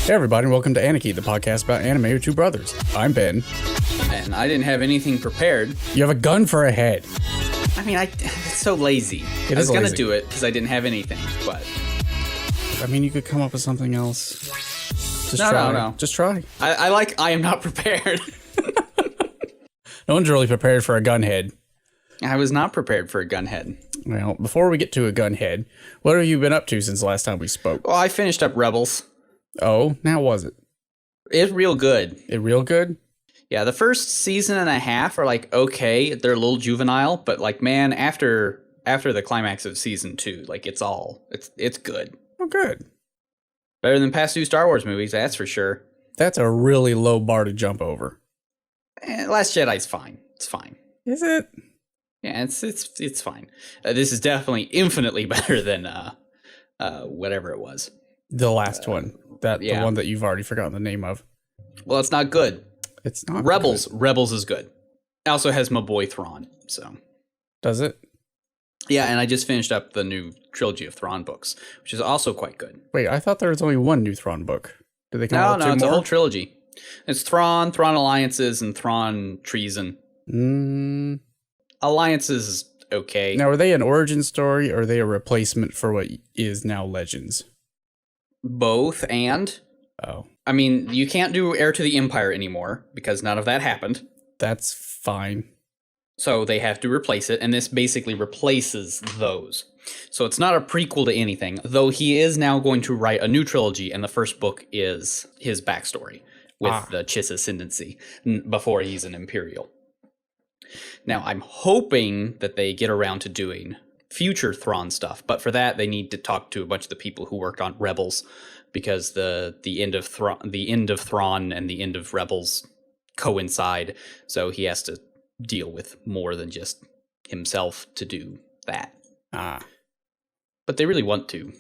Hey everybody, and welcome to Aniki, the podcast about anime with two brothers. I'm Ben. And I didn't have anything prepared. You have a gun for a head. I mean, it's so lazy. I was going to do it because I didn't have anything, but... I mean, you could come up with something else. No. Just try. I am not prepared. No one's really prepared for a gun head. I was not prepared for a gun head. Well, before we get to a gun head, what have you been up to since the last time we spoke? Well, I finished up Rebels. Oh, how was it? It's real good. It real good? Yeah, the first season and a half are like, okay, they're a little juvenile, but like, man, after the climax of season 2, like it's good. Oh, good. Better than past 2 Star Wars movies, that's for sure. That's a really low bar to jump over. Last Jedi's fine. It's fine. Is it? Yeah, it's fine. This is definitely infinitely better than whatever it was. The last one. The one that you've already forgotten the name of. Well, it's not good. It's not Rebels. good. Rebels is good. It also has my boy Thrawn. So does it? Yeah, and I just finished up the new trilogy of Thrawn books, which is also quite good. Wait, I thought there was only one new Thrawn book. Did they come out with two it's more? a whole trilogy. It's Thrawn Alliances, and Thrawn Treason. Alliances is okay. Now, are they an origin story, or are they a replacement for what is now Legends? Both, and... Oh. I mean, you can't do Heir to the Empire anymore, because none of that happened. That's fine. So they have to replace it, and this basically replaces those. So it's not a prequel to anything, though he is now going to write a new trilogy, and the first book is his backstory with the Chiss ascendancy before he's an Imperial. Now, I'm hoping that they get around to doing future Thrawn stuff, but for that, they need to talk to a bunch of the people who worked on Rebels, because the end of Thrawn and the end of Rebels coincide, so he has to deal with more than just himself to do that. But they really want to,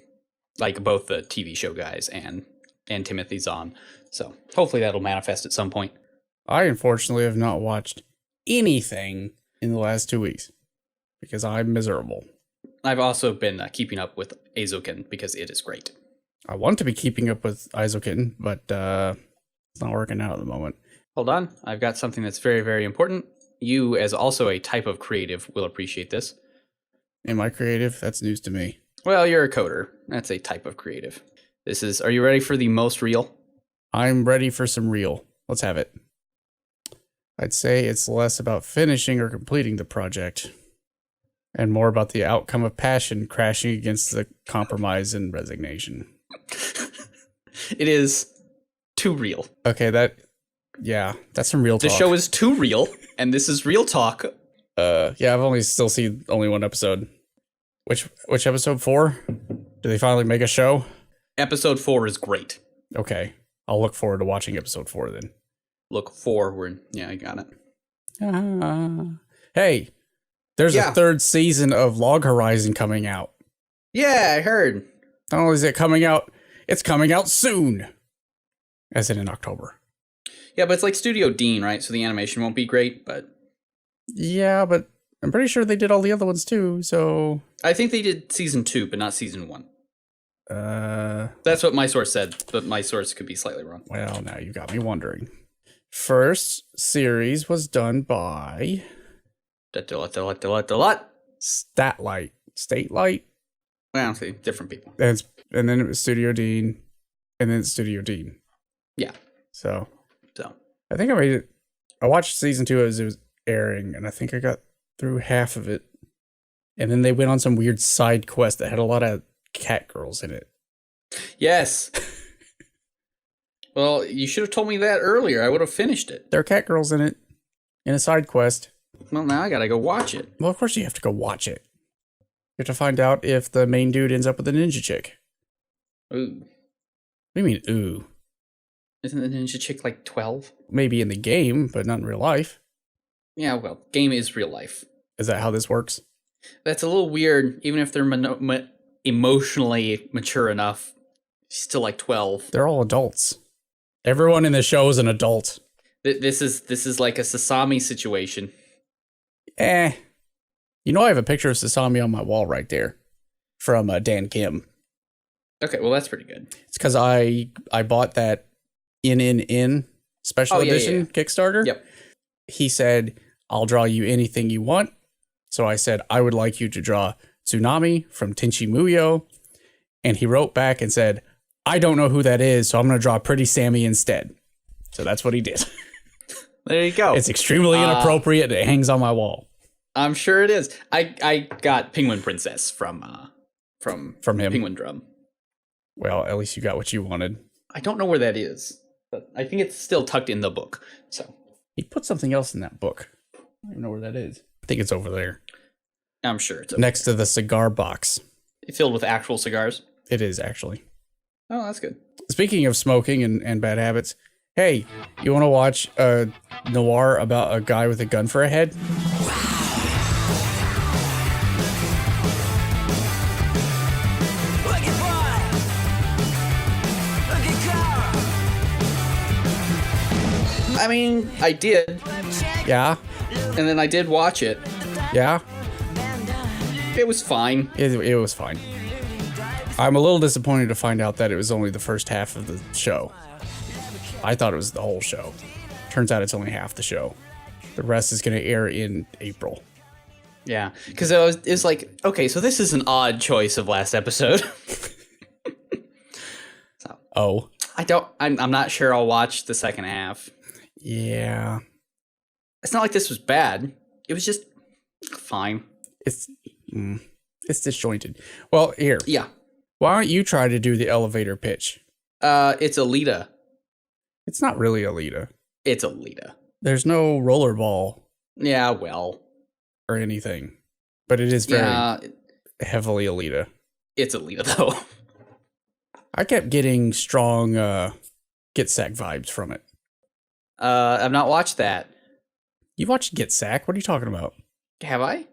like both the TV show guys and Timothy Zahn, so hopefully that'll manifest at some point. I unfortunately have not watched anything in the last 2 weeks because I'm miserable. I've also been keeping up with Eizouken because it is great. I want to be keeping up with Eizouken, but it's not working out at the moment. Hold on, I've got something that's very, very important. You, as also a type of creative, will appreciate this. Am I creative? That's news to me. Well, you're a coder. That's a type of creative. Are you ready for the most real? I'm ready for some real. Let's have it. I'd say it's less about finishing or completing the project, and more about the outcome of passion crashing against the compromise and resignation. It is too real. Okay, that's some real talk. The show is too real, and this is real talk. Yeah, I've only still seen only one episode. Which episode 4? Do they finally make a show? Episode 4 is great. Okay, I'll look forward to watching episode 4 then. Look forward. Yeah, I got it. Hey, there's a 3rd season of Log Horizon coming out. Yeah, I heard. Not only is it coming out, it's coming out soon. As in October. Yeah, but it's like Studio Dean, right? So the animation won't be great, but... Yeah, but I'm pretty sure they did all the other ones too, so... I think they did season 2, but not season 1. That's what my source said, but my source could be slightly wrong. Well, now you got me wondering. First series was done by... Statelight. Statelight? Well, see, different people. And then it was Studio Dean, and then Studio Dean. Yeah. So I think I watched season 2 as it was airing, and I think I got through half of it. And then they went on some weird side quest that had a lot of cat girls in it. Yes. Well, you should have told me that earlier. I would have finished it. There are cat girls in it, in a side quest. Well, now I gotta go watch it. Well, of course you have to go watch it. You have to find out if the main dude ends up with a ninja chick. Ooh. What do you mean, ooh? Isn't the ninja chick like 12? Maybe in the game, but not in real life. Yeah, well, game is real life. Is that how this works? That's a little weird, even if they're emotionally mature enough. She's still like 12. They're all adults. Everyone in the show is an adult. This is like a Sasami situation. You know, I have a picture of Sasami on my wall right there from Dan Kim. Okay, well, that's pretty good. It's because I bought that in special edition Kickstarter. Yep. He said, I'll draw you anything you want. So I said, I would like you to draw Tsunami from Tenchi Muyo. And he wrote back and said, I don't know who that is, so I'm going to draw Pretty Sammy instead. So that's what he did. There you go. It's extremely inappropriate. It hangs on my wall. I'm sure it is. I got Penguin Princess from him. Penguin Drum. Well, at least you got what you wanted. I don't know where that is, but I think it's still tucked in the book. So he put something else in that book. I don't even know where that is. I think it's over there. I'm sure it's next to the cigar box. Filled with actual cigars. It is, actually. Oh, that's good. Speaking of smoking and bad habits, hey, you want to watch a noir about a guy with a gun for a head? I mean, I did. Yeah. And then I did watch it. Yeah. It was fine. It was fine. I'm a little disappointed to find out that it was only the first half of the show. I thought it was the whole show. Turns out it's only half the show. The rest is going to air in April. Yeah, because it was like, okay, so this is an odd choice of last episode. I'm not sure I'll watch the second half. Yeah. It's not like this was bad. It was just fine. It's disjointed. Well, here. Yeah. Why don't you try to do the elevator pitch? It's Alita. It's not really Alita. It's Alita. There's no rollerball. Yeah, well. Or anything. But it is very heavily Alita. It's Alita, though. I kept getting strong Get Sack vibes from it. I've not watched that. You watched Get Sack? What are you talking about? Have I?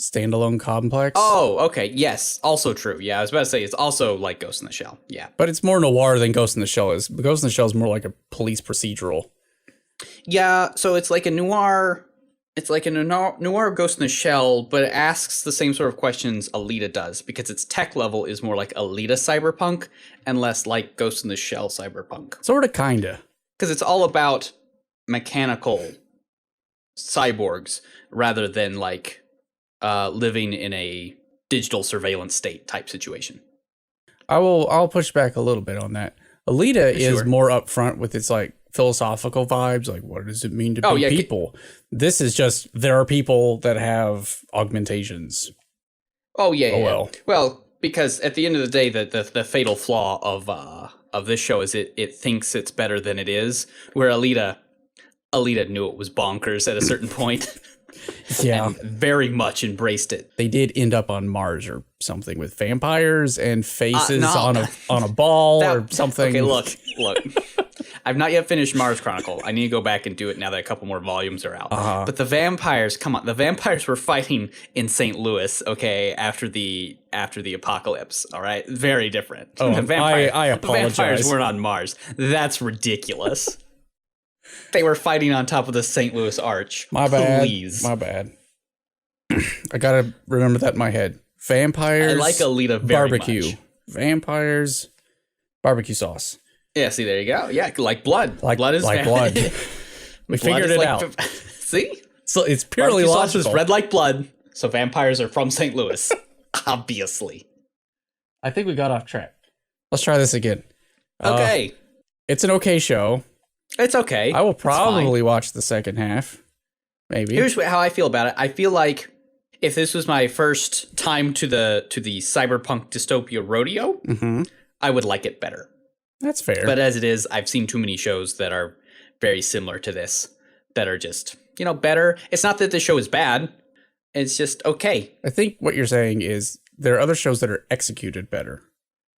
Standalone complex? Oh, okay. Yes. Also true. Yeah, I was about to say it's also like Ghost in the Shell. Yeah. But it's more noir than Ghost in the Shell is. Ghost in the Shell is more like a police procedural. Yeah, so it's like a noir. It's like a noir Ghost in the Shell, but it asks the same sort of questions Alita does because its tech level is more like Alita cyberpunk and less like Ghost in the Shell cyberpunk. Sort of, kinda. Because it's all about mechanical cyborgs rather than like living in a digital surveillance state type situation. I'll push back a little bit on that. Alita is more upfront with its like philosophical vibes, like what does it mean to be people? This is just there are people that have augmentations. Well, because at the end of the day, the fatal flaw of this show is it thinks it's better than it is. Where Alita knew it was bonkers at a certain point. Yeah, and very much embraced it. They did end up on Mars or something with vampires and faces on a ball or something. Okay, look. I've not yet finished Mars Chronicle. I need to go back and do it now that a couple more volumes are out. But the vampires, come on, the vampires were fighting in St. Louis, okay, after the apocalypse. All right, very different. Oh, I apologize. The vampires weren't on Mars. That's ridiculous. They were fighting on top of the St. Louis Arch. My bad. Please. My bad. I gotta remember that in my head. Vampires. I like Alita very barbecue. much. Vampires. Barbecue sauce. Yeah, see, there you go. Yeah, like blood. Blood is like blood. We figured it out. See? So it's purely barbecue logical. Sauce is red like blood, so vampires are from St. Louis. Obviously. I think we got off track. Let's try this again. Okay. It's an okay show. It's okay. I will probably watch the second half. Maybe. Here's how I feel about it. I feel like if this was my first time to the cyberpunk dystopia rodeo, I would like it better. That's fair. But as it is, I've seen too many shows that are very similar to this that are just, better. It's not that the show is bad. It's just okay. I think what you're saying is there are other shows that are executed better.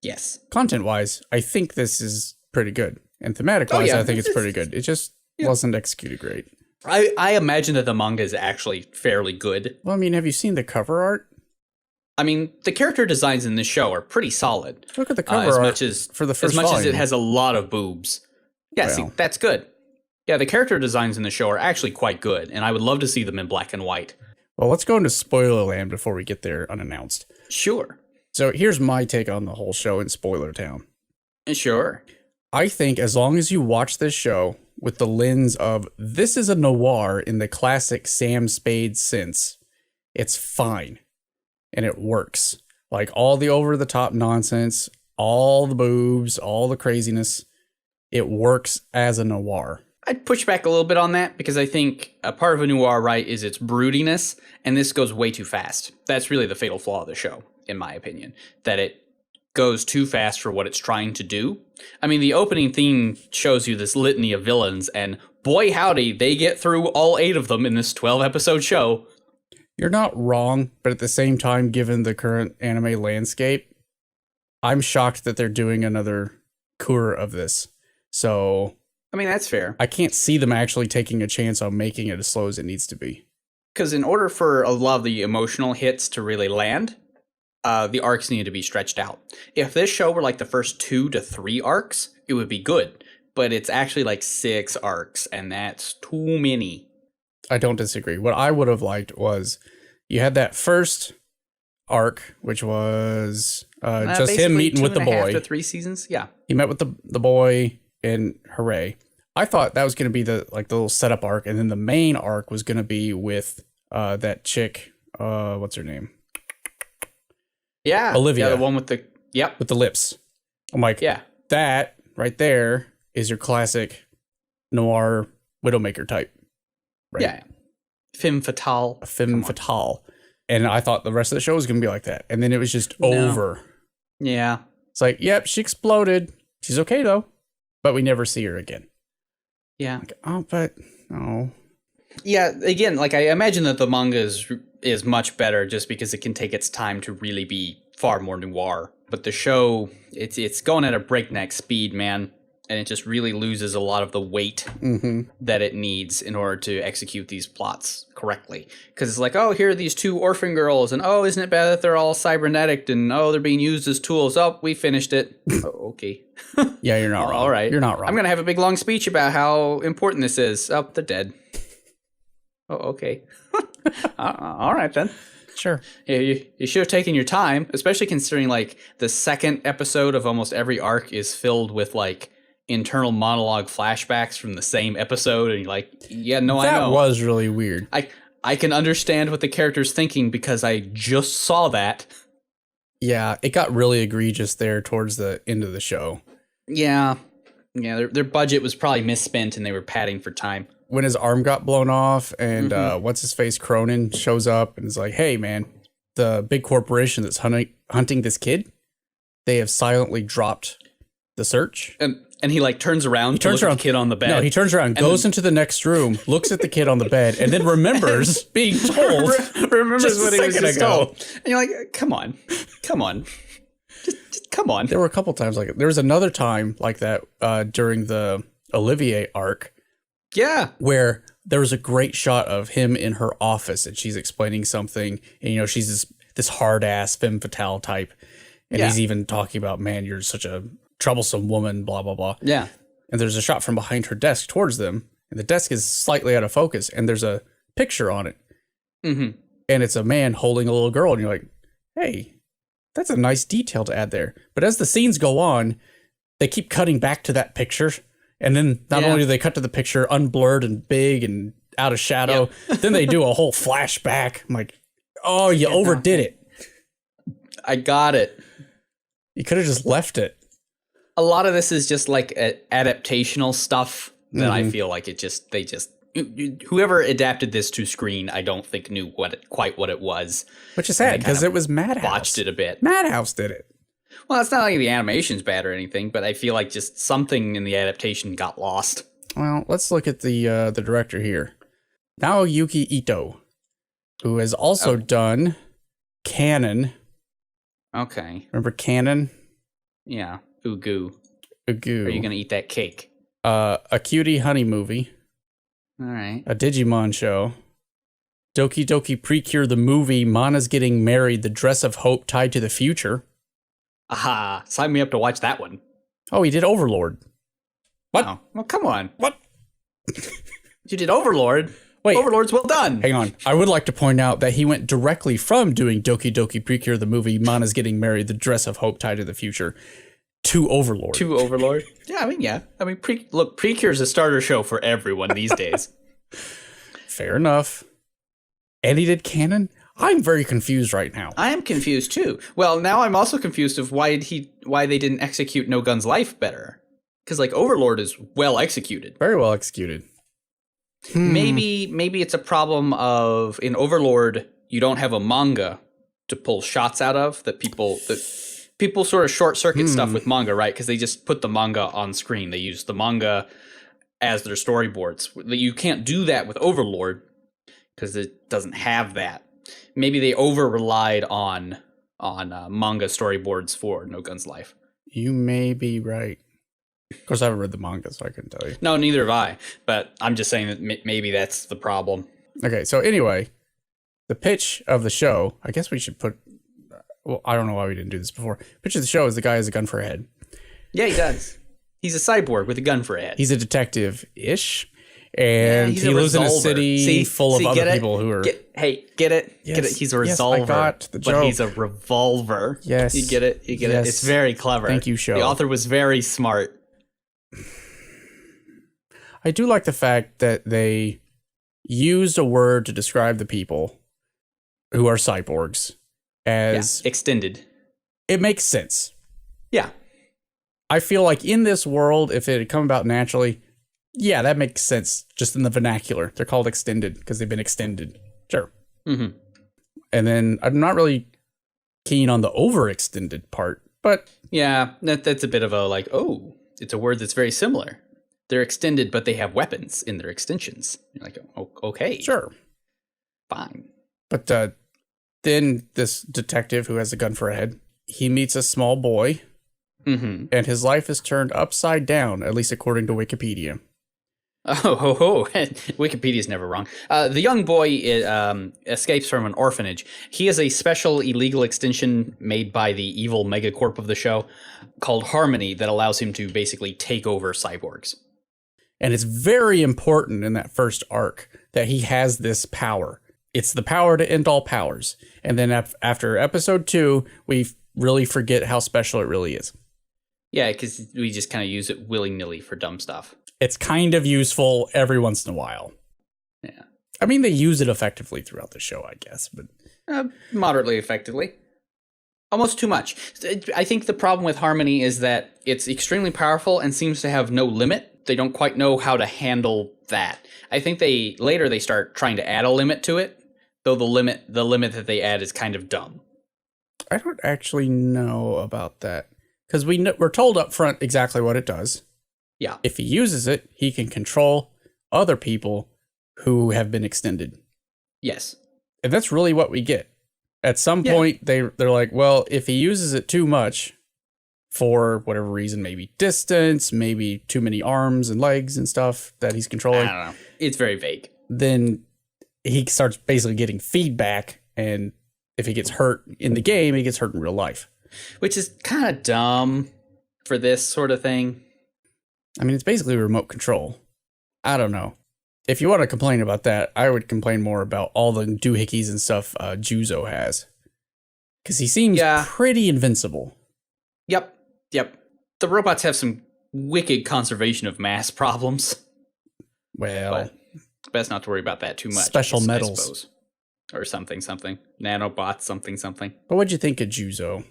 Yes. Content-wise, I think this is pretty good. And thematic-wise, I think it's pretty good. It just wasn't executed great. I imagine that the manga is actually fairly good. Well, I mean, have you seen the cover art? I mean, the character designs in this show are pretty solid. Look at the cover art for the first volume. As it has a lot of boobs. Yeah, see, that's good. Yeah, the character designs in the show are actually quite good, and I would love to see them in black and white. Well, let's go into spoiler land before we get there unannounced. Sure. So here's my take on the whole show in Spoiler Town. Sure. I think as long as you watch this show with the lens of this is a noir in the classic Sam Spade sense, it's fine. And it works. Like all the over-the-top nonsense, all the boobs, all the craziness, it works as a noir. I'd push back a little bit on that because I think a part of a noir, right, is its broodiness, and this goes way too fast. That's really the fatal flaw of the show, in my opinion, that it goes too fast for what it's trying to do. I mean, the opening theme shows you this litany of villains, and boy howdy, they get through all 8 of them in this 12-episode show. You're not wrong, but at the same time, given the current anime landscape, I'm shocked that they're doing another cour of this. So, I mean, that's fair. I can't see them actually taking a chance on making it as slow as it needs to be. Because in order for a lot of the emotional hits to really land, the arcs need to be stretched out. If this show were like the first 2 to 3 arcs, it would be good. But it's actually like 6 arcs, and that's too many. I don't disagree. What I would have liked was you had that first arc, which was just him meeting with the boy. 2.5 to 3 seasons, yeah. He met with the boy, and hooray. I thought that was going to be the little setup arc, and then the main arc was going to be with that chick. What's her name? Yeah, Olivia. Yeah, the one with the with the lips. I'm like, yeah, that right there is your classic noir Widowmaker type. Right? Yeah, femme fatale. A femme fatale. And I thought the rest of the show was going to be like that. And then it was just over. Yeah. It's like, yep, she exploded. She's okay, though. But we never see her again. Yeah. Like, oh, but no. Yeah, again, like I imagine that the manga is much better just because it can take its time to really be far more noir. But the show, it's going at a breakneck speed, man. And it just really loses a lot of the weight that it needs in order to execute these plots correctly. Because it's like, oh, here are these 2 orphan girls, and oh, isn't it bad that they're all cybernetic, and oh, they're being used as tools. Oh, we finished it. Oh, okay. Yeah, you're not wrong. All right. You're not wrong. I'm going to have a big, long speech about how important this is. Oh, they're dead. Oh, okay. All right, then. Sure. Yeah, you should have taken your time, especially considering, like, the second episode of almost every arc is filled with, like, internal monologue flashbacks from the same episode, and you're like, yeah, no, I know. That was really weird. I can understand what the character's thinking because I just saw that. Yeah, it got really egregious there towards the end of the show. Yeah. Yeah, their budget was probably misspent and they were padding for time. When his arm got blown off and what's-his-face, Cronin, shows up and is like, hey, man, the big corporation that's hunting this kid, they have silently dropped the search. And he like turns around to look at the kid on the bed. No, he turns around, goes into the next room, looks at the kid on the bed, and then remembers being told. Remembers what he was just told. And you're like, come on. Just come on. There were a couple times like it. There was another time like that during the Olivier arc. Yeah. Where there was a great shot of him in her office and she's explaining something. And, you know, she's this hard-ass femme fatale type. And he's even talking about, man, you're such a troublesome woman, blah, blah, blah. Yeah. And there's a shot from behind her desk towards them. And the desk is slightly out of focus. And there's a picture on it. Mm-hmm. And it's a man holding a little girl. And you're like, hey, that's a nice detail to add there. But as the scenes go on, they keep cutting back to that picture. And then not only do they cut to the picture unblurred and big and out of shadow, then they do a whole flashback. I'm like, oh, you overdid it. I got it. You could have just left it. A lot of this is just like adaptational stuff that I feel like whoever adapted this to screen, I don't think knew quite what it was. Which is sad because it was Madhouse. Botched it a bit. Madhouse did it. Well, it's not like the animation's bad or anything, but I feel like just something in the adaptation got lost. Well, let's look at the director here. Naoyuki Ito, who has also done Canon. Okay. Remember Canon? Yeah. Ugu. Ugu. Are you going to eat that cake? A Cutie Honey movie. All right. A Digimon show. Doki Doki Precure the movie. Mana's Getting Married. The Dress of Hope Tied to the Future. Aha. Sign me up to watch that one. Oh, he did Overlord. What? Oh, well, come on. What? You did Overlord? Wait, Overlord's well done. hang on. I would like to point out that he went directly from doing Doki Doki Precure, the movie Mana's Getting Married, The Dress of Hope Tied to the Future, to Overlord. To Overlord. Yeah. Precure's a starter show for everyone these days. Fair enough. And he did canon? I'm very confused right now. I am confused too. Well, now I'm also confused of why they didn't execute No Gun's Life better. Because like Overlord is well executed. Very well executed. Maybe it's a problem of in Overlord you don't have a manga to pull shots out of that people sort of short circuit stuff with manga, right? Because they just put the manga on screen. They use the manga as their storyboards. You can't do that with Overlord because it doesn't have that. Maybe they over relied on manga storyboards for No Gun's Life. You may be right. Of course, I haven't read the manga, so I couldn't tell you. No, neither have I. But I'm just saying that maybe that's the problem. Okay, so anyway, the pitch of the show, I guess we should put... Well, I don't know why we didn't do this before. Pitch of the show is the guy has a gun for a head. Yeah, he does. He's a cyborg with a gun for a head. He's a detective-ish. And he's he lives revolver. in a city full of other people who are... Get it? Get it? He's a revolver. I got the joke. But he's a revolver. Yes. You get it? You get it? It's very clever. Thank you, show. The author was very smart. I do like the fact that they used a word to describe the people who are cyborgs as... Yeah, extended. It makes sense. Yeah. I feel like in this world, if it had come about naturally... Yeah, that makes sense. Just in the vernacular. They're called extended because they've been extended. Sure. Mm-hmm. And then I'm not really keen on the overextended part, but... Yeah, that's a bit of a like, oh, it's a word that's very similar. They're extended, but they have weapons in their extensions. You're like, oh, okay. Sure. Fine. But then this detective who has a gun for a head, he meets a small boy, and his life is turned upside down, at least according to Wikipedia. Wikipedia's never wrong. The young boy escapes from an orphanage. He has a special illegal extension made by the evil megacorp of the show called Harmony that allows him to basically take over cyborgs. And it's very important in that first arc that he has this power. It's the power to end all powers. And then after episode 2, we really forget how special it really is. Yeah, because we just kind of use it willy-nilly for dumb stuff. It's kind of useful every once in a while. Yeah. I mean, they use it effectively throughout the show, I guess, but... Moderately effectively. Almost too much. I think the problem with Harmony is that it's extremely powerful and seems to have no limit. They don't quite know how to handle that. I think they start trying to add a limit to it, though the limit that they add is kind of dumb. I don't actually know about that. Because we're told up front exactly what it does. Yeah. If he uses it, he can control other people who have been extended. Yes. And that's really what we get. At some point, they're like, well, if he uses it too much for whatever reason, maybe distance, maybe too many arms and legs and stuff that he's controlling. I don't know. It's very vague. Then he starts basically getting feedback. And if he gets hurt in the game, he gets hurt in real life. Which is kind of dumb for this sort of thing. I mean, it's basically remote control. I don't know. If you want to complain about that, I would complain more about all the doohickeys and stuff Juuzou has. Because he seems pretty invincible. Yep. The robots have some wicked conservation of mass problems. Well, but it's best not to worry about that too much. Special metals. I suppose. Or something. Nanobots, something. But what'd you think of Juuzou?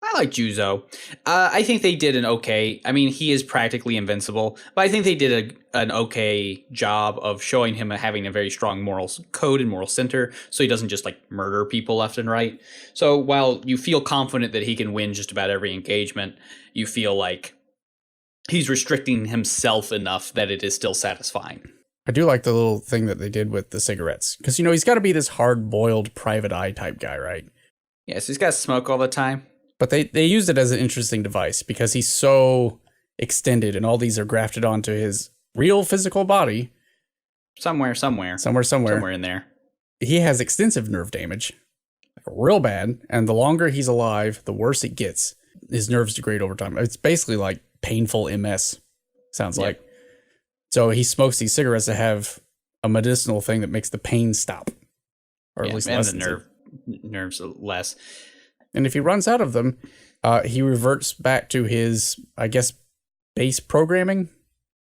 I like Juuzou. I think they did an okay. I mean, he is practically invincible, but I think they did an okay job of showing him having a very strong moral code and moral center, so he doesn't just like murder people left and right. So while you feel confident that he can win just about every engagement, you feel like he's restricting himself enough that it is still satisfying. I do like the little thing that they did with the cigarettes, because he's got to be this hard-boiled private eye type guy, right? Yeah, so he's got to smoke all the time. But they used it as an interesting device because he's so extended and all these are grafted onto his real physical body. Somewhere in there. He has extensive nerve damage, like real bad. And the longer he's alive, the worse it gets. His nerves degrade over time. It's basically like painful MS, sounds like. So he smokes these cigarettes that have a medicinal thing that makes the pain stop, or at least and lessens the it. nerves less. And if he runs out of them, he reverts back to his, I guess, base programming.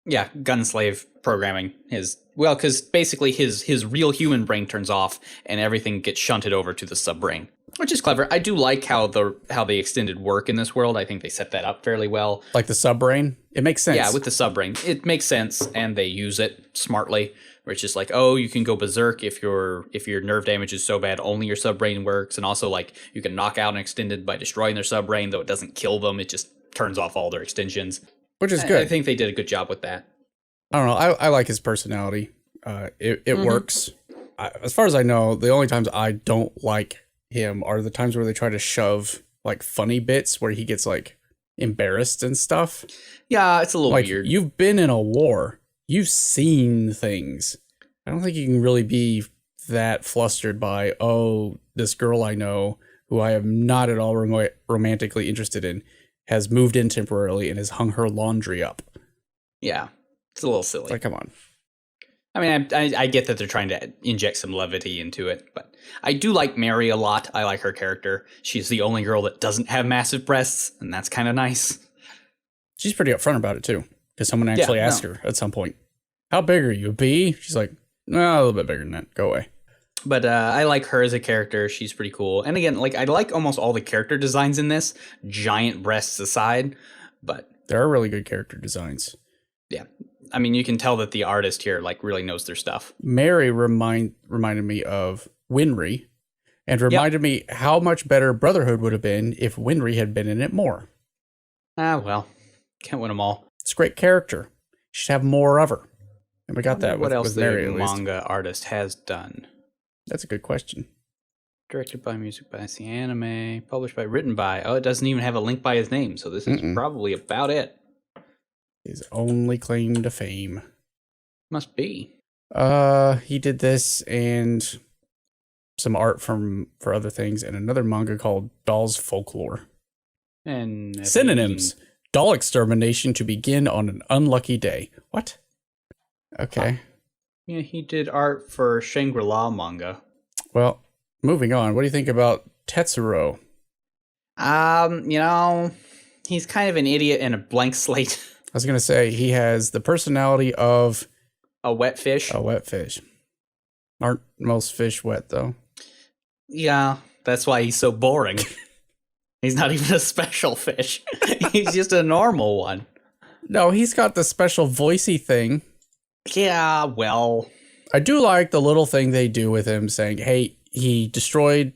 Yeah, gunslave programming. Because basically his real human brain turns off and everything gets shunted over to the subbrain, which is clever. I do like how the extended work in this world. I think they set that up fairly well. Like the subbrain, it makes sense. Yeah, with the subbrain, it makes sense, and they use it smartly. Where it's just like, oh, you can go berserk if your nerve damage is so bad, only your subbrain works, and also like you can knock out an extended by destroying their subbrain, though it doesn't kill them, it just turns off all their extensions. Which is good. I think they did a good job with that. I don't know. I like his personality. It works. As far as I know, the only times I don't like him are the times where they try to shove like funny bits where he gets like embarrassed and stuff. Yeah, it's a little like, weird. You've been in a war. You've seen things. I don't think you can really be that flustered by, oh, this girl I know who I am not at all romantically interested in has moved in temporarily and has hung her laundry up. Yeah, it's a little silly. It's like, come on. I mean, I get that they're trying to inject some levity into it, but I do like Mary a lot. I like her character. She's the only girl that doesn't have massive breasts, and that's kind of nice. She's pretty upfront about it, too, because someone actually asked her at some point, how big are you, a B? She's like, no, a little bit bigger than that. Go away. But I like her as a character. She's pretty cool. And again, like I like almost all the character designs in this, giant breasts aside, but there are really good character designs. Yeah. I mean, you can tell that the artist here like really knows their stuff. Mary reminded me of Winry and reminded me how much better Brotherhood would have been if Winry had been in it more. Well, can't win them all. It's a great character. Should have more of her. And we got that what else with Mary, the at least. manga artist has done. That's a good question. Directed by, music by, the anime, published by, written by. Oh, it doesn't even have a link by his name, so this is probably about it. His only claim to fame. Must be. He did this and some art for other things and another manga called Doll's Folklore. And synonyms. Doll extermination to begin on an unlucky day. What? Okay. Yeah, he did art for Shangri-La manga. Well, moving on. What do you think about Tetsuro? He's kind of an idiot and a blank slate. I was going to say, he has the personality of a wet fish. A wet fish. Aren't most fish wet, though? Yeah, that's why he's so boring. He's not even a special fish. He's just a normal one. No, he's got the special voicey thing. Yeah, well, I do like the little thing they do with him saying, hey, he didn't destroy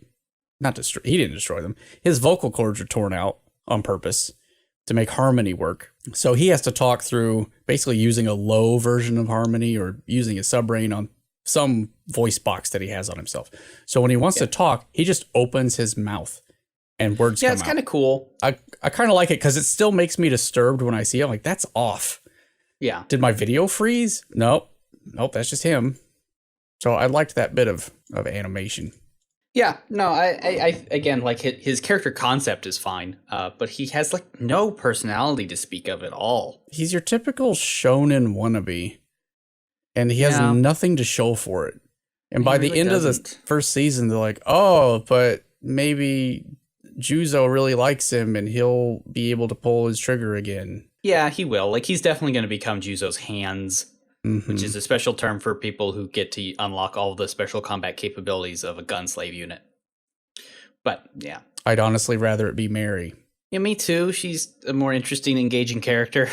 them. His vocal cords are torn out on purpose to make harmony work. So he has to talk through basically using a low version of harmony or using a subbrain on some voice box that he has on himself. So when he wants to talk, he just opens his mouth and words come out. Yeah, it's kind of cool. I kind of like it because it still makes me disturbed when I see it. I'm like, that's off. Yeah. Did my video freeze? Nope, that's just him. So I liked that bit of animation. Yeah, no, I again, like his character concept is fine, but he has like no personality to speak of at all. He's your typical shonen wannabe, and he has nothing to show for it. And by the end of the first season, they're like, oh, but maybe Juuzou really likes him and he'll be able to pull his trigger again. Yeah, he will. Like, he's definitely going to become Juuzou's hands, which is a special term for people who get to unlock all the special combat capabilities of a gunslave unit. But, yeah. I'd honestly rather it be Mary. Yeah, me too. She's a more interesting, engaging character.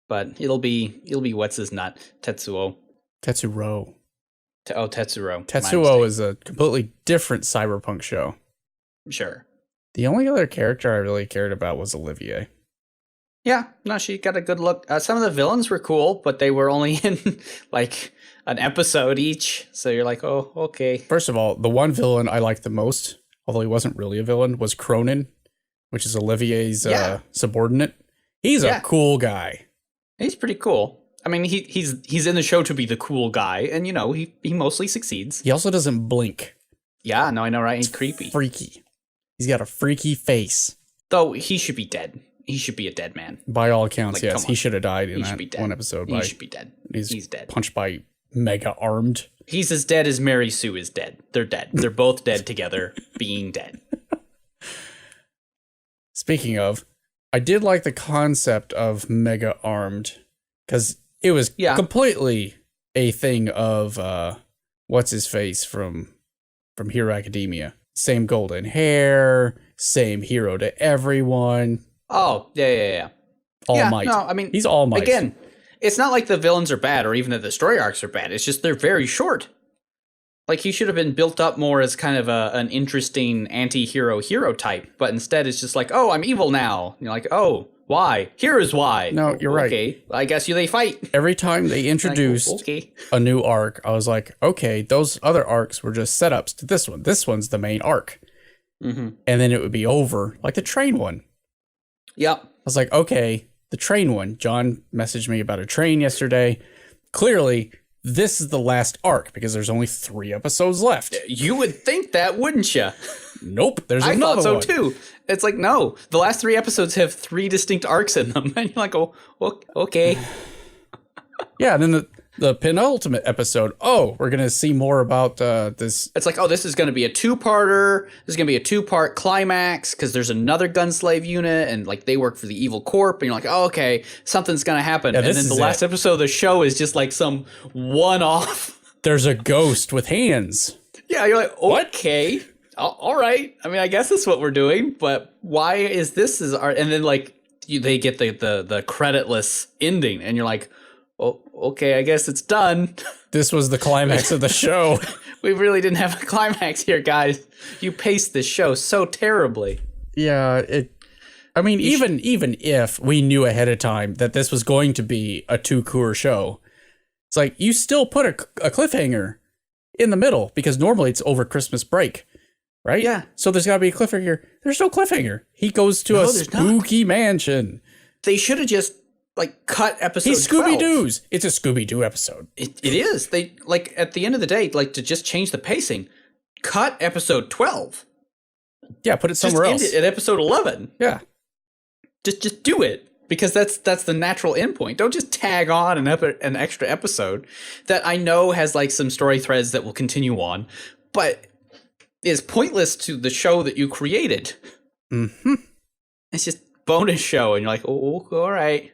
But it'll be what's his nut? Tetsuro. Tetsuro. Tetsuo is a completely different cyberpunk show. Sure. The only other character I really cared about was Olivier. Yeah, no, she got a good look. Some of the villains were cool, but they were only in like an episode each. So you're like, oh, okay. First of all, the one villain I liked the most, although he wasn't really a villain, was Cronin, which is Olivier's subordinate. He's a cool guy. He's pretty cool. I mean, he's in the show to be the cool guy, and he mostly succeeds. He also doesn't blink. Yeah, no, I know, right? He's creepy. Freaky. He's got a freaky face. Though he should be dead. He should be a dead man. By all accounts, yes. He should have died in that one episode. He should be dead. He's dead. Punched by mega armed. He's as dead as Mary Sue is dead. They're dead. They're both dead together, being dead. Speaking of, I did like the concept of mega armed because it was completely a thing of what's his face from Hero Academia. Same golden hair, same hero to everyone. Oh, yeah. All Might. No, I mean, he's All Might. Again, it's not like the villains are bad or even that the story arcs are bad. It's just they're very short. Like, he should have been built up more as kind of an interesting anti-hero type, but instead it's just like, oh, I'm evil now. And you're like, oh, why? Here is why. No, you're right. Okay, I guess they fight. Every time they introduced a new arc, I was like, okay, those other arcs were just setups to this one. This one's the main arc. Mm-hmm. And then it would be over, like the train one. Yep. I was like, okay, the train one. John messaged me about a train yesterday. Clearly, this is the last arc because there's only 3 episodes left. You would think that, wouldn't you? Nope, there's another one. I thought so too. It's like, no, the last 3 episodes have 3 distinct arcs in them. And you're like, oh, okay. Yeah, and then the penultimate episode, we're going to see more about this. It's like, this is going to be a 2-parter. This is going to be a 2-part climax because there's another gunslave unit and like they work for the evil corp. And you're like, okay, something's going to happen. Yeah, and then the last episode of the show is just like some one-off. There's a ghost with hands. Yeah, you're like, okay, all right. I mean, I guess that's what we're doing, but why is this our? And then like they get the creditless ending and you're like, oh, okay, I guess it's done. This was the climax of the show. We really didn't have a climax here, guys. You paced this show so terribly. Yeah, even if we knew ahead of time that this was going to be a 2-cour show, it's like you still put a cliffhanger in the middle because normally it's over Christmas break, right? Yeah. So there's got to be a cliffhanger. There's no cliffhanger. He goes to a spooky mansion. They should have just cut episode 12. He's Scooby-Doo's. It's a Scooby-Doo episode. It is. They, at the end of the day, to just change the pacing, cut episode 12. Yeah, put it somewhere else. End it at episode 11. Yeah. Just do it. Because that's the natural endpoint. Don't just tag on an extra episode that I know has, some story threads that will continue on, but is pointless to the show that you created. Mm-hmm. It's just bonus show, and you're like, oh, all right.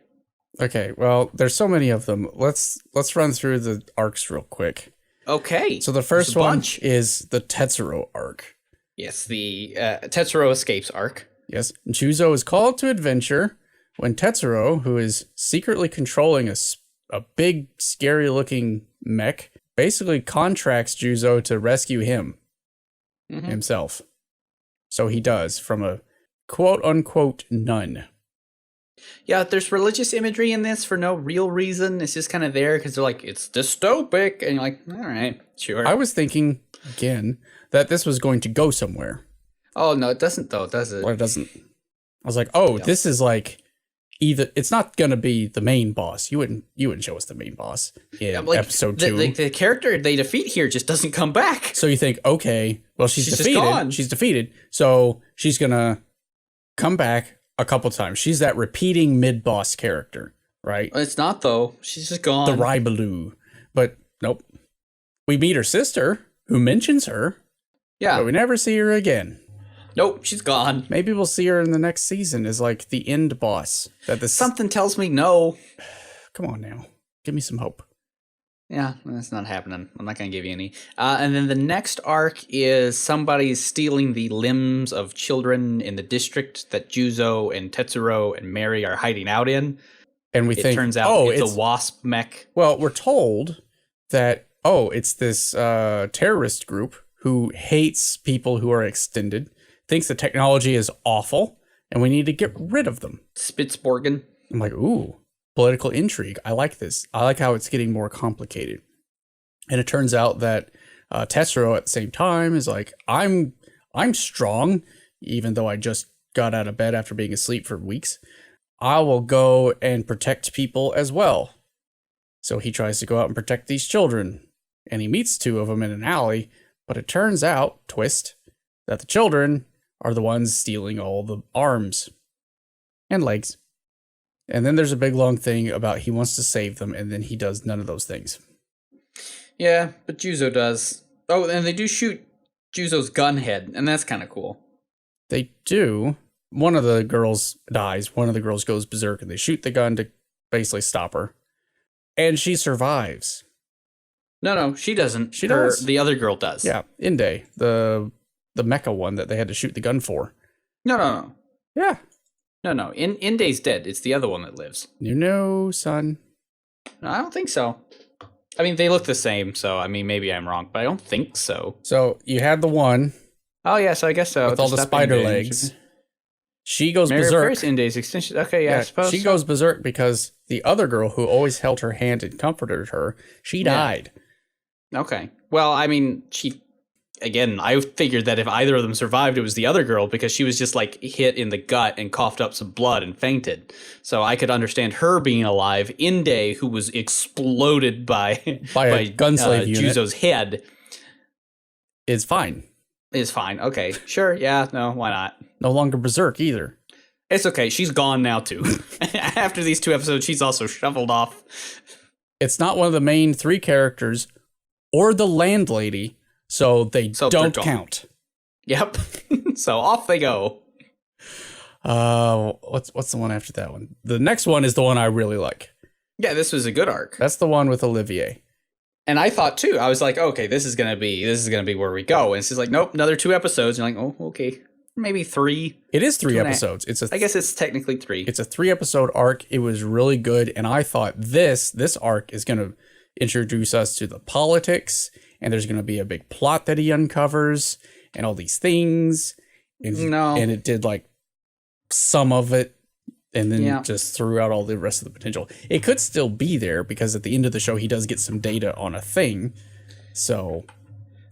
Okay, well, there's so many of them. Let's run through the arcs real quick. Okay. So the first one is the Tetsuro arc. Yes, the Tetsuro escapes arc. Yes, Juuzou is called to adventure when Tetsuro, who is secretly controlling a big, scary-looking mech, basically contracts Juuzou to rescue him himself. So he does, from a quote-unquote nun. Yeah, there's religious imagery in this for no real reason. It's just kind of there because they're like, it's dystopic. And you're like, all right, sure. I was thinking, again, that this was going to go somewhere. Oh, no, it doesn't, though, does it? Well, it doesn't. I was like, this is either... It's not going to be the main boss. You wouldn't show us the main boss in episode 2. The character they defeat here just doesn't come back. So you think, okay, well, she's defeated. She's defeated. So she's going to come back a couple times. She's that repeating mid-boss character, right? It's not, though. She's just gone. The Ribaloo. But nope. We meet her sister, who mentions her. Yeah. But we never see her again. Nope, she's gone. Maybe we'll see her in the next season as the end boss. Something tells me no. Come on now. Give me some hope. Yeah, that's not happening. I'm not going to give you any. And then the next arc is somebody stealing the limbs of children in the district that Juuzou and Tetsuro and Mary are hiding out in. And it turns out it's a wasp mech. Well, we're told that, it's this terrorist group who hates people who are extended, thinks the technology is awful, and we need to get rid of them. Spitzbergen. I'm like, ooh. Political intrigue. I like this. I like how it's getting more complicated. And it turns out that Tetsuro at the same time is like, I'm strong, even though I just got out of bed after being asleep for weeks. I will go and protect people as well. So he tries to go out and protect these children. And he meets 2 of them in an alley. But it turns out, twist, that the children are the ones stealing all the arms and legs. And then there's a big long thing about he wants to save them, and then he does none of those things. Yeah, but Juuzou does. Oh, and they do shoot Juuzou's gun head, and that's kind of cool. They do. One of the girls dies. One of the girls goes berserk, and they shoot the gun to basically stop her. And she survives. No, she doesn't. She does. The other girl does. Yeah, Inde, the mecha one that they had to shoot the gun for. No. Yeah. No. Inde's dead. It's the other one that lives. You know, son. No, I don't think so. I mean, they look the same, so, I mean, maybe I'm wrong, but I don't think so. So, you had the one. Oh, yeah, so I guess so. With all the spider legs. She goes berserk. Inde's extension. Okay, yeah, I suppose she goes berserk because the other girl who always held her hand and comforted her, she died. Okay. Well, I mean, again, I figured that if either of them survived, it was the other girl because she was just like hit in the gut and coughed up some blood and fainted. So I could understand her being alive. Inde, who was exploded by a gunslave unit, Juuzou's head, is fine. Is fine. Okay. Sure. Yeah. No, why not? No longer berserk either. It's okay. She's gone now, too. After these 2 episodes, she's also shoveled off. It's not one of the main 3 characters or the landlady, so they don't count. Yep. So off they go. What's the one after that one? The next one is the one I really like. Yeah, this was a good arc. That's the one with Olivier. And I thought too, I was like, okay, this is gonna be where we go. And it's just like, nope, another 2 episodes. And you're like, oh, okay, maybe 3. It is 3 episodes. I guess it's technically 3. It's a 3 episode arc. It was really good, and I thought this arc is gonna introduce us to the politics, and there's gonna be a big plot that he uncovers, and all these things. And it did like some of it. And then just threw out all the rest of the potential. It could still be there because at the end of the show, he does get some data on a thing. So,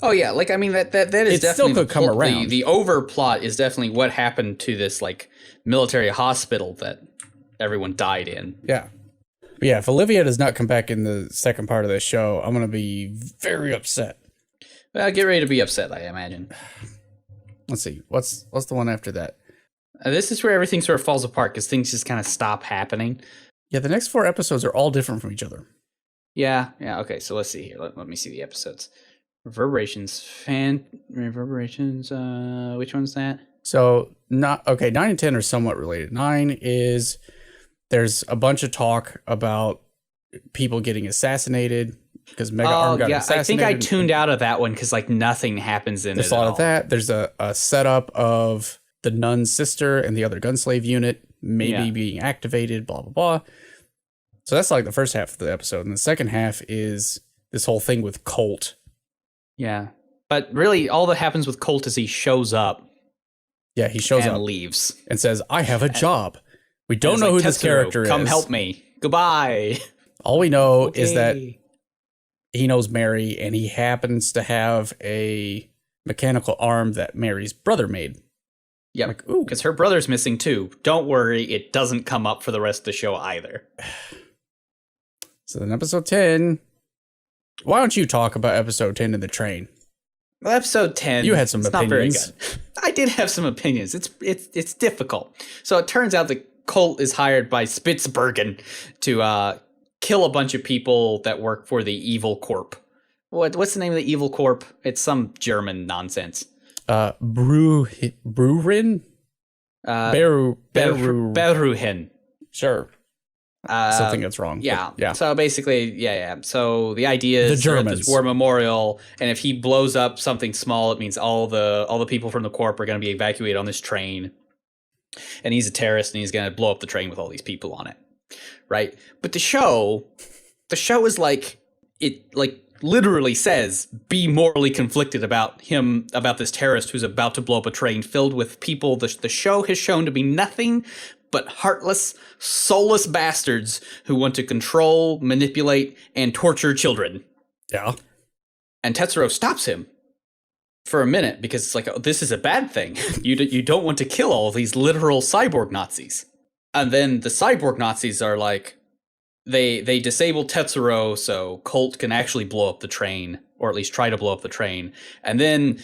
oh yeah, like I mean that is it definitely still could come around. The overplot is definitely what happened to this like military hospital that everyone died in. Yeah, but yeah. If Olivia does not come back in the second part of this show, I'm gonna be very upset. Well, get ready to be upset, I imagine. Let's see, what's the one after that? This is where everything sort of falls apart because things just kind of stop happening. Yeah, the next 4 episodes are all different from each other. Yeah. Okay, so let's see here. Let me see the episodes. Reverberations. Which one's that? So, 9 and 10 are somewhat related. 9 is there's a bunch of talk about people getting assassinated because Mega Arm got assassinated. I think I tuned out of that one because like nothing happens in it. There's a lot of that. There's a setup of the nun's sister and the other gunslave unit maybe being activated, blah, blah, blah. So that's like the first half of the episode. And the second half is this whole thing with Colt. Yeah. But really, all that happens with Colt is he shows up. Yeah, he shows up. And leaves. And says, I have a job. We don't know who this character is. Come help me. Goodbye. All we know is that he knows Mary, and he happens to have a mechanical arm that Mary's brother made. Yeah, because her brother's missing too. Don't worry, it doesn't come up for the rest of the show either. So then episode 10. Why don't you talk about episode 10 in the train? Well, episode 10. You had some opinions. Not very good. I did have some opinions. It's difficult. So it turns out that Colt is hired by Spitsbergen to kill a bunch of people that work for the Evil Corp. What's the name of the Evil Corp? It's some German nonsense. Brurin? Beruhin. Sure. Something that's wrong. Yeah. Yeah. So basically, So the idea is the this war memorial, and if he blows up something small, it means all the people from the corp are going to be evacuated on this train. And he's a terrorist, and he's going to blow up the train with all these people on it, right? But the show is like it literally says be morally conflicted about this terrorist who's about to blow up a train filled with people the show has shown to be nothing but heartless, soulless bastards who want to control, manipulate, and torture children. Yeah. And Tetsuro stops him for a minute because it's like, oh, this is a bad thing. You don't want to kill all of these literal cyborg Nazis. And then the cyborg Nazis are like, They disable Tetsuro so Colt can actually blow up the train, or at least try to blow up the train. And then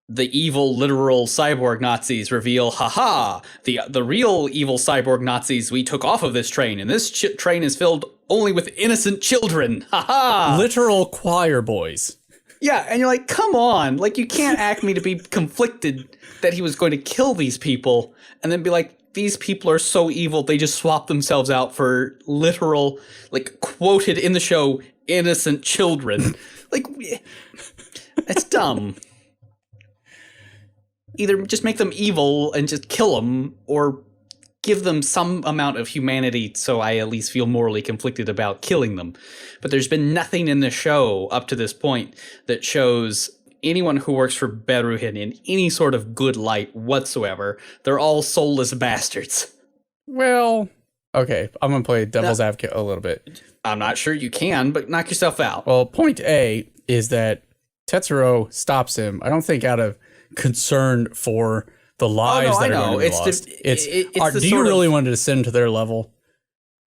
the evil, literal cyborg Nazis reveal, haha, the real evil cyborg Nazis we took off of this train, and this train is filled only with innocent children. Ha ha! Literal choir boys. Yeah, and you're like, come on. Like, you can't act me to be conflicted that he was going to kill these people and then be like, these people are so evil, they just swap themselves out for literal, like, quoted in the show, innocent children. Like, it's dumb. Either just make them evil and just kill them, or give them some amount of humanity so I at least feel morally conflicted about killing them. But there's been nothing in the show up to this point that shows anyone who works for Beruhin in any sort of good light whatsoever. They're all soulless bastards. Well, okay, I'm going to play devil's advocate a little bit. I'm not sure you can, but knock yourself out. Well, point A is that Tetsuro stops him, I don't think out of concern for the lives that are going to be lost. Do you really want to descend to their level?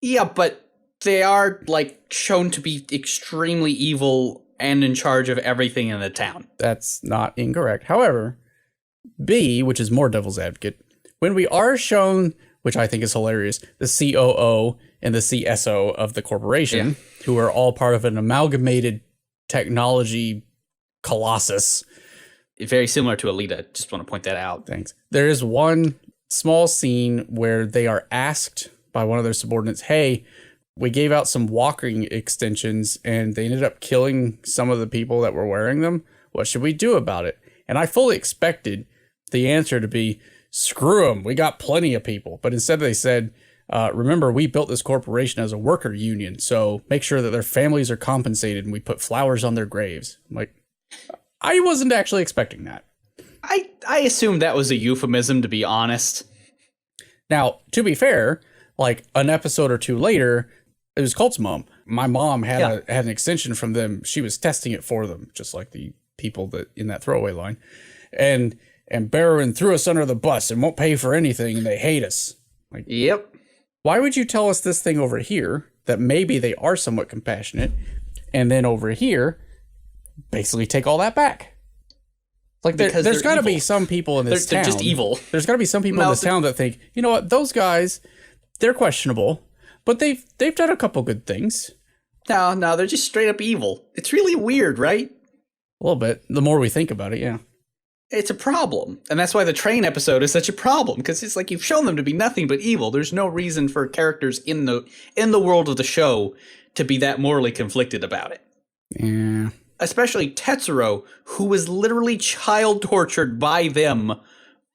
Yeah, but they are, like, shown to be extremely evil and in charge of everything in the town. That's not incorrect. However, B, which is more devil's advocate, when we are shown, which I think is hilarious, the COO and the CSO of the corporation, who are all part of an amalgamated technology colossus. Very similar to Alita. Just want to point that out. Thanks. There is one small scene where they are asked by one of their subordinates, hey, we gave out some walking extensions and they ended up killing some of the people that were wearing them. What should we do about it? And I fully expected the answer to be, screw them. We got plenty of people. But instead they said, remember, we built this corporation as a worker union, so make sure that their families are compensated and we put flowers on their graves. I'm like, I wasn't actually expecting that. I assumed that was a euphemism, to be honest. Now, to be fair, like an episode or two later, it was Colt's mom. My mom had an extension from them. She was testing it for them, just like the people that in that throwaway line. And Barron threw us under the bus and won't pay for anything, and they hate us. Like, yep. Why would you tell us this thing over here that maybe they are somewhat compassionate, and then over here basically take all that back? Like, there's got to be some people in this town. They're just evil. There's got to be some people in this town that think, you know what, those guys, they're questionable, but they've done a couple good things. No, they're just straight up evil. It's really weird, right? A little bit. The more we think about it, yeah. It's a problem. And that's why the train episode is such a problem, because it's like you've shown them to be nothing but evil. There's no reason for characters in the world of the show to be that morally conflicted about it. Yeah. Especially Tetsuro, who was literally child tortured by them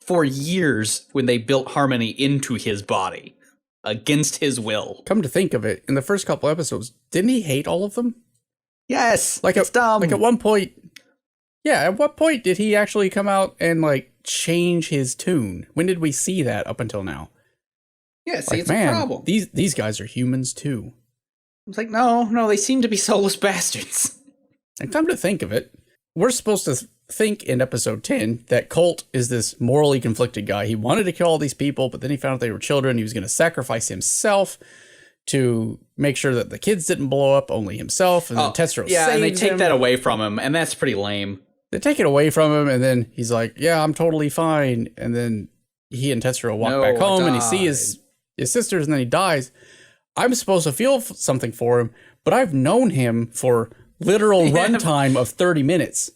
for years when they built Harmony into his body against his will. Come to think of it, in the first couple episodes, didn't he hate all of them? Yes, it's dumb. Like at one point, at what point did he actually come out and like change his tune? When did we see that up until now? Yeah, see, it's a problem. These guys are humans too. It's like, no, they seem to be soulless bastards. And come to think of it, we're supposed to think in episode 10 that Colt is this morally conflicted guy. He wanted to kill all these people, but then he found out they were children. He was going to sacrifice himself to make sure that the kids didn't blow up, only himself. And then Tetsuro saves and they take him. that away from him, and that's pretty lame. They take it away from him, and then he's like, yeah, I'm totally fine. And then he and Tetsuro walk back home, and he sees his sisters, and then he dies. I'm supposed to feel something for him, but I've known him for literal runtime of 30 minutes.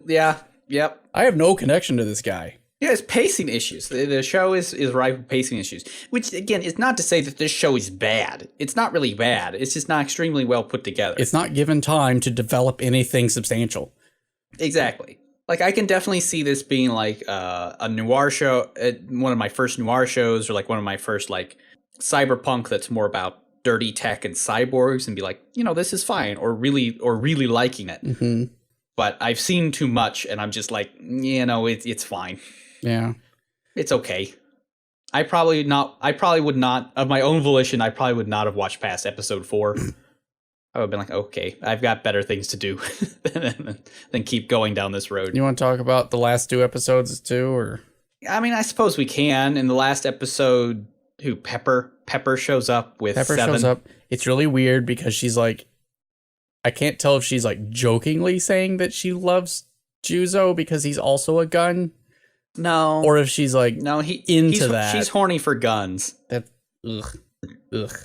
Yeah, yep. I have no connection to this guy. Yeah, it's pacing issues. The show is rife with pacing issues, which, again, is not to say that this show is bad. It's not really bad. It's just not extremely well put together. It's not given time to develop anything substantial. Exactly. Like, I can definitely see this being, like, a noir show, one of my first noir shows, or, like, one of my first, like, cyberpunk that's more about dirty tech and cyborgs, and be like, this is fine, or really liking it. Mm-hmm. But I've seen too much, and I'm just like, it's fine. Yeah. It's okay. I probably would not, of my own volition, I probably would not have watched past episode 4. I would have been like, okay, I've got better things to do than keep going down this road. You want to talk about the last 2 episodes too, or? I mean, I suppose we can. In the last episode, Pepper shows up with Pepper 7. shows up. It's really weird because she's like, I can't tell if she's like jokingly saying that she loves Juuzou because he's also a gun. No. Or if she's like, no, into that. She's horny for guns. That, ugh.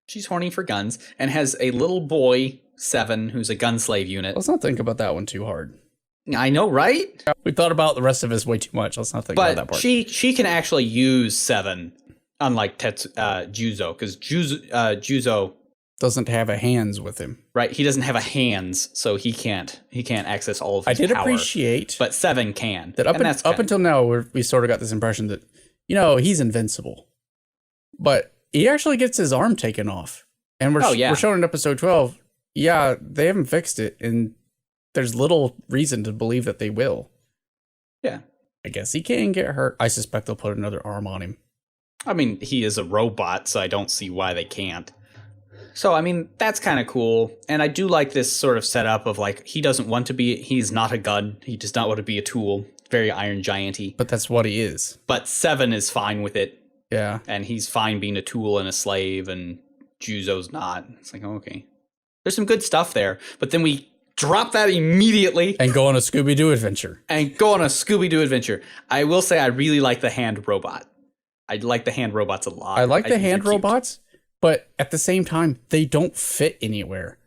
She's horny for guns and has a little boy, 7, who's a gun slave unit. Let's not think about that one too hard. I know, right? We thought about the rest of us way too much. Let's not think about that But part. she can actually use 7, unlike Juuzou, because Juuzou Doesn't have a hands with him. right, he doesn't have a hands, so he can't access all of his I did power. appreciate But 7 can. that up until now we sort of got this impression that, he's invincible. But he actually gets his arm taken off. And we're shown in episode 12, they haven't fixed it, and there's little reason to believe that they will. Yeah. I guess he can get hurt. I suspect they'll put another arm on him. I mean, he is a robot, so I don't see why they can't. So, I mean, that's kind of cool. And I do like this sort of setup of, like, he's not a gun. He does not want to be a tool. Very Iron Giant-y. But that's what he is. But 7 is fine with it. Yeah. And he's fine being a tool and a slave, and Juuzou's not. It's like, okay. There's some good stuff there. But then we drop that immediately. And go on a Scooby-Doo adventure. I will say I really like the hand robot. I like the hand robots a lot. I like the think hand they're cute. robots, but at the same time, they don't fit anywhere.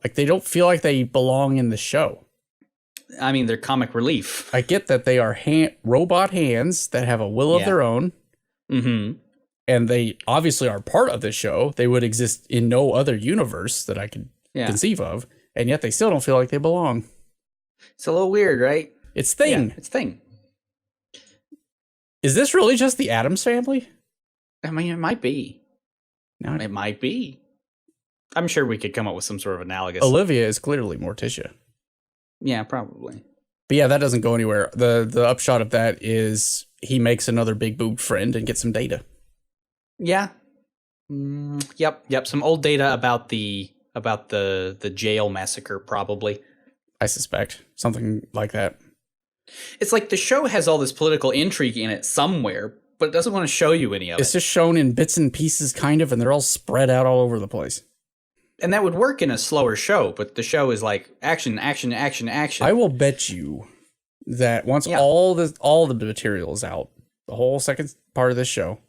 Like, they don't feel like they belong in the show. I mean, they're comic relief. I get that they are robot hands that have a will of their own. Mm-hmm. And they obviously are part of the show. They would exist in no other universe that I could conceive of. And yet they still don't feel like they belong. It's a little weird, right? It's Thing. Yeah, it's Thing. Is this really just the Addams family? I mean, it might be. No, it might be. I'm sure we could come up with some sort of analogous. Olivia is clearly Morticia. Yeah, probably. But yeah, that doesn't go anywhere. The upshot of that is he makes another big boob friend and gets some data. Yeah. Yep. Some old data about the jail massacre, probably. I suspect something like that. It's like the show has all this political intrigue in it somewhere, but it doesn't want to show you any of it. It's just shown in bits and pieces, kind of, and they're all spread out all over the place. And that would work in a slower show, but the show is like action, action, action, action. I will bet you that once all the material is out, the whole second part of this show,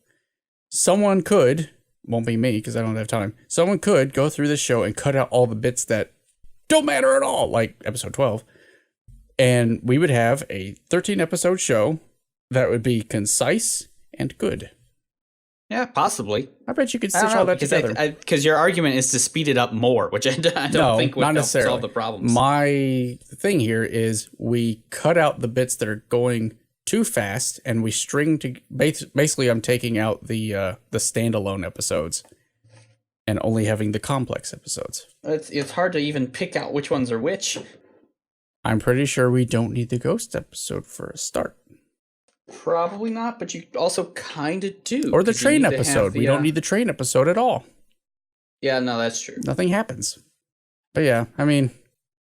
someone could, won't be me because I don't have time, someone could go through this show and cut out all the bits that don't matter at all, like episode 12, and we would have a 13-episode show that would be concise and good. Yeah, possibly. I bet you could stitch all that together. Because your argument is to speed it up more, which I don't think would help solve the problems. My thing here is we cut out the bits that are going too fast, and we string to. Basically, I'm taking out the standalone episodes, and only having the complex episodes. It's hard to even pick out which ones are which. I'm pretty sure we don't need the ghost episode for a start. Probably not, but you also kind of do. Or the train episode. We don't need the train episode at all. Yeah, no, that's true. Nothing happens. But yeah, I mean,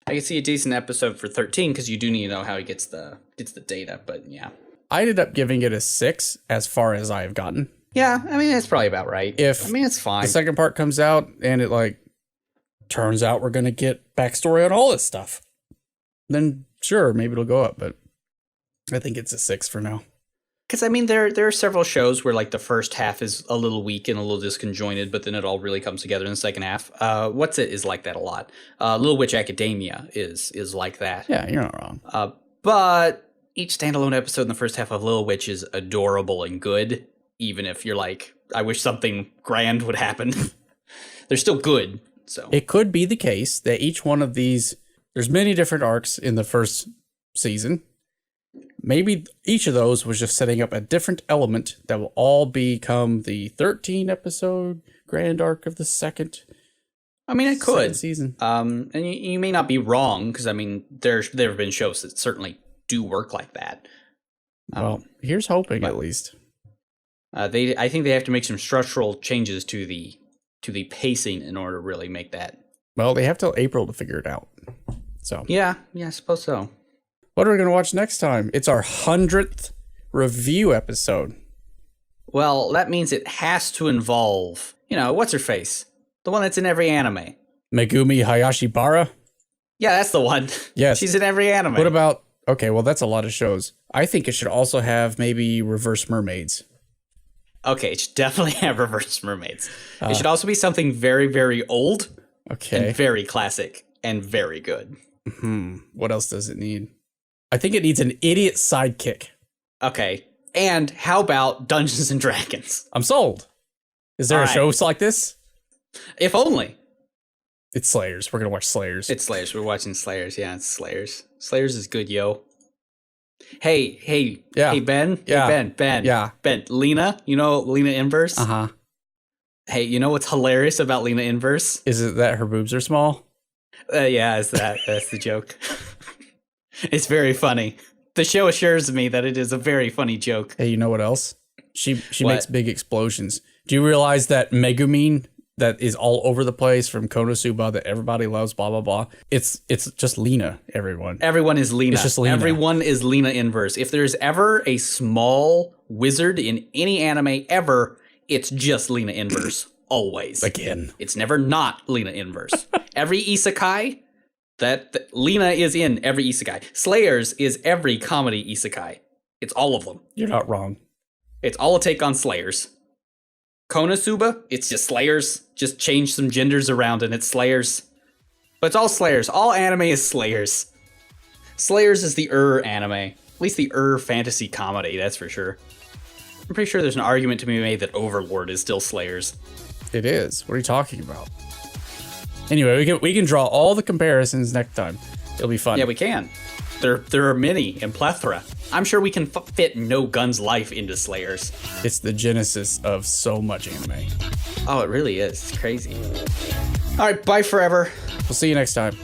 I can see a decent episode for 13 because you do need to know how he gets the data. But yeah, I ended up giving it a 6 as far as I have gotten. Yeah, I mean that's probably about right. It's fine. The second part comes out and it turns out we're gonna get backstory on all this stuff, then sure, maybe it'll go up. But I think it's a 6 for now. Because, I mean, there are several shows where, the first half is a little weak and a little disconjointed, but then it all really comes together in the second half. What's It is like that a lot. Little Witch Academia is like that. Yeah, you're not wrong. But each standalone episode in the first half of Little Witch is adorable and good, even if you're like, I wish something grand would happen. They're still good, so. It could be the case that each one of these, there's many different arcs in the first season. Maybe each of those was just setting up a different element that will all become the 13-episode grand arc of the second. I mean, it could season. And you may not be wrong because I mean, there have been shows that certainly do work like that. Well, here's hoping at least. I think they have to make some structural changes to the pacing in order to really make that. Well, they have till April to figure it out. So yeah, I suppose so. What are we going to watch next time? It's our 100th review episode. Well, that means it has to involve, what's her face? The one that's in every anime. Megumi Hayashibara? Yeah, that's the one. Yes. She's in every anime. What about, okay, well, that's a lot of shows. I think it should also have maybe Reverse Mermaids. Okay, it should definitely have reverse mermaids. It should also be something very, very old and very classic and very good. What else does it need? I think it needs an idiot sidekick. Okay. And how about Dungeons and Dragons? I'm sold. Is there a show like this? If only. It's Slayers. We're going to watch Slayers. It's Slayers. We're watching Slayers. Yeah, it's Slayers. Slayers is good, yo. Hey, Ben. Yeah. Hey, Ben. Yeah. Ben, Lena. You know Lena Inverse? Uh-huh. Hey, you know what's hilarious about Lena Inverse? Is it that her boobs are small? Yeah, that's the joke. It's very funny. The show assures me that it is a very funny joke. Hey, you know what else? She makes big explosions. Do you realize that Megumine that is all over the place from Konosuba that everybody loves, blah, blah, blah? It's just Lena, everyone. Everyone is Lena. It's just Lena. Everyone is Lena Inverse. If there's ever a small wizard in any anime ever, it's just Lena Inverse. Always. Again. It's never not Lena Inverse. Every isekai that Lena is in, every isekai. Slayers is every comedy isekai. It's all of them. You're not wrong. It's all a take on Slayers. Konosuba, it's just Slayers. Just change some genders around and it's Slayers. But it's all Slayers. All anime is Slayers. Slayers is the anime. At least the fantasy comedy, that's for sure. I'm pretty sure there's an argument to be made that Overlord is still Slayers. It is. What are you talking about? Anyway, we can draw all the comparisons next time. It'll be fun. Yeah, we can. There are many in plethora. I'm sure we can fit No Gun's life into Slayers. It's the genesis of so much anime. Oh, it really is. It's crazy. All right, bye forever. We'll see you next time.